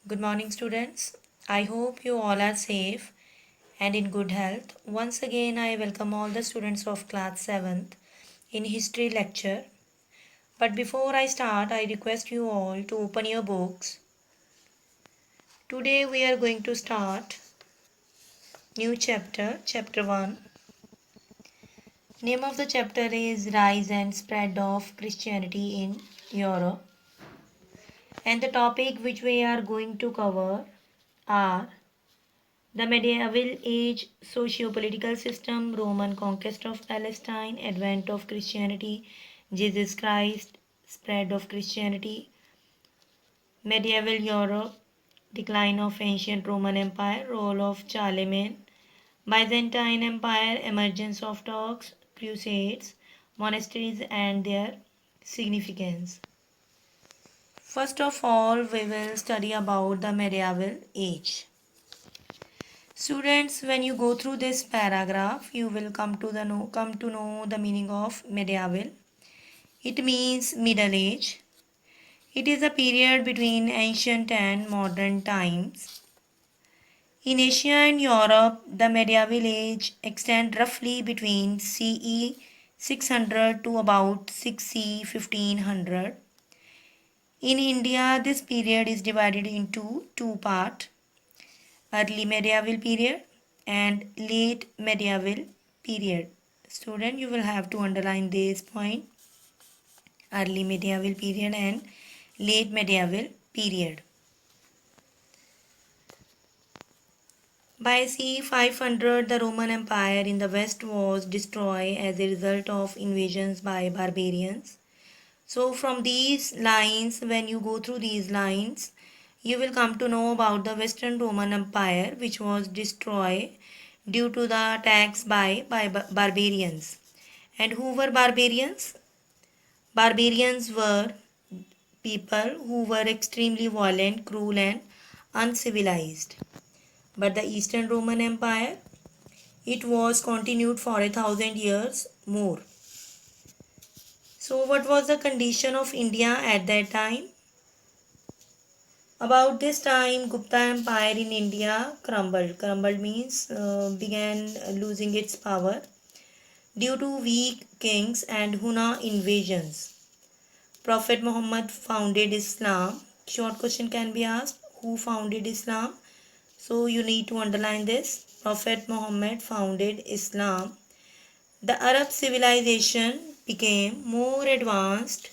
Good morning, students. I hope you all are safe and in good health. Once again, I welcome all the students of class 7th in history lecture. But before I start, I request you all to open your books. Today we are going to start new chapter, chapter 1. Name of the chapter is Rise and Spread of Christianity in Europe. And the topic which we are going to cover are the medieval age, socio-political system, Roman conquest of Palestine, advent of Christianity, Jesus Christ, spread of Christianity, medieval Europe, decline of ancient Roman Empire, role of Charlemagne, Byzantine Empire, emergence of Turks, Crusades, monasteries and their significance. First of all, we will study about the medieval age. Students, when you go through this paragraph, you will come to know the meaning of medieval. It means middle age. It is a period between ancient and modern times. In Asia and Europe, the medieval age extends roughly between CE 600 to about 6C 1500. In India, this period is divided into two parts: early medieval period and late medieval period. Student, you will have to underline this point: early medieval period and late medieval period. By c. 500, the Roman Empire in the west was destroyed as a result of invasions by barbarians. So from these lines, when you go through these lines, you will come to know about the Western Roman Empire, which was destroyed due to the attacks by barbarians. And who were barbarians? Barbarians were people who were extremely violent, cruel and uncivilized. But the Eastern Roman Empire, it was continued for 1,000 years more. So what was the condition of India at that time? About this time, Gupta Empire in India crumbled. Crumbled means began losing its power due to weak kings and Huna invasions. Prophet Muhammad founded Islam. Short question can be asked: who founded Islam? So you need to underline this: Prophet Muhammad founded Islam. The Arab civilization became more advanced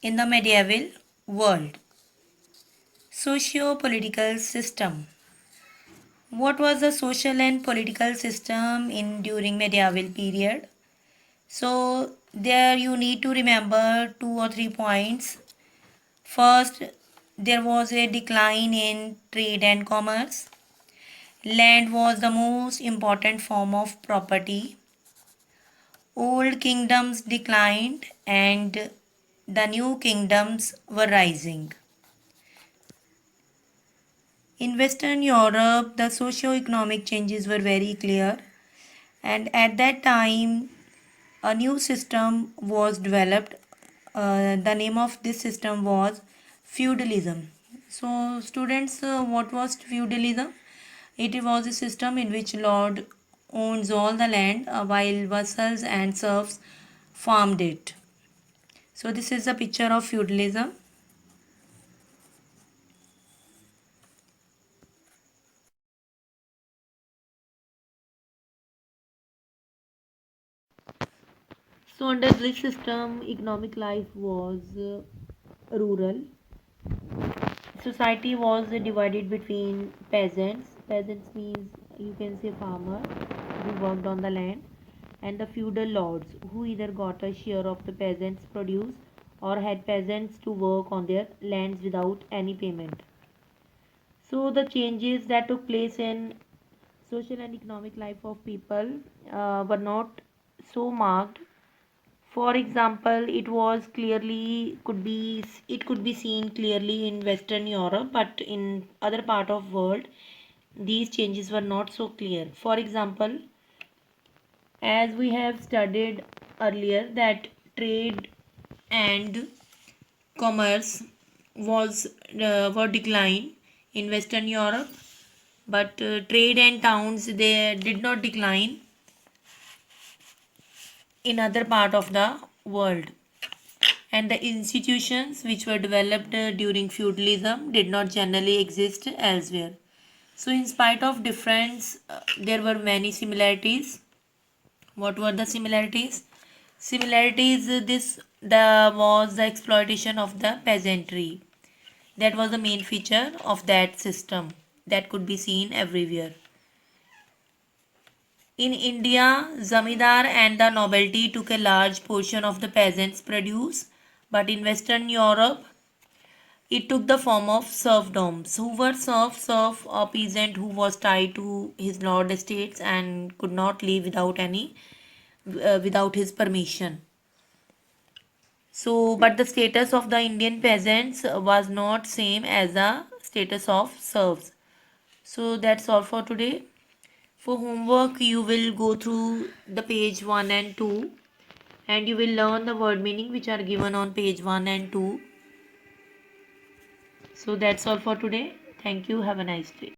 in the medieval world. Socio-political system. What was the social and political system in during medieval period? So there you need to remember 2 or 3 points. First, there was a decline in trade and commerce. Land was the most important form of property. Old kingdoms declined and the new kingdoms were rising. In Western Europe, the socio-economic changes were very clear, and at that time, a new system was developed. The name of this system was feudalism. So, students, what was feudalism? It was a system in which lord owns all the land while vassals and serfs farmed it. So, this is a picture of feudalism. So under this system, economic life was rural. Society was divided between peasants. Peasants means you can say farmer who worked on the land, and the feudal lords who either got a share of the peasants' produce or had peasants to work on their lands without any payment. So the changes that took place in social and economic life of people were not so marked. For example, it could be seen clearly in Western Europe, but in other part of world, these changes were not so clear. For example, as we have studied earlier, that trade and commerce were decline in Western Europe, but trade and towns they did not decline in other part of the world, and the institutions which were developed during feudalism did not generally exist elsewhere. So in spite of difference, there were many similarities. What were the similarities? Similarities, this the was the exploitation of the peasantry. That was the main feature of that system that could be seen everywhere. In India, zamindar and the nobility took a large portion of the peasants' produce, but in Western Europe, it took the form of serfdoms. Who were serfs? Serf, a peasant who was tied to his lord estates and could not leave without his permission. So, but the status of the Indian peasants was not same as the status of serfs. So that's all for today. For homework, you will go through the page 1 and 2, and you will learn the word meaning which are given on page 1 and 2. So that's all for today. Thank you. Have a nice day.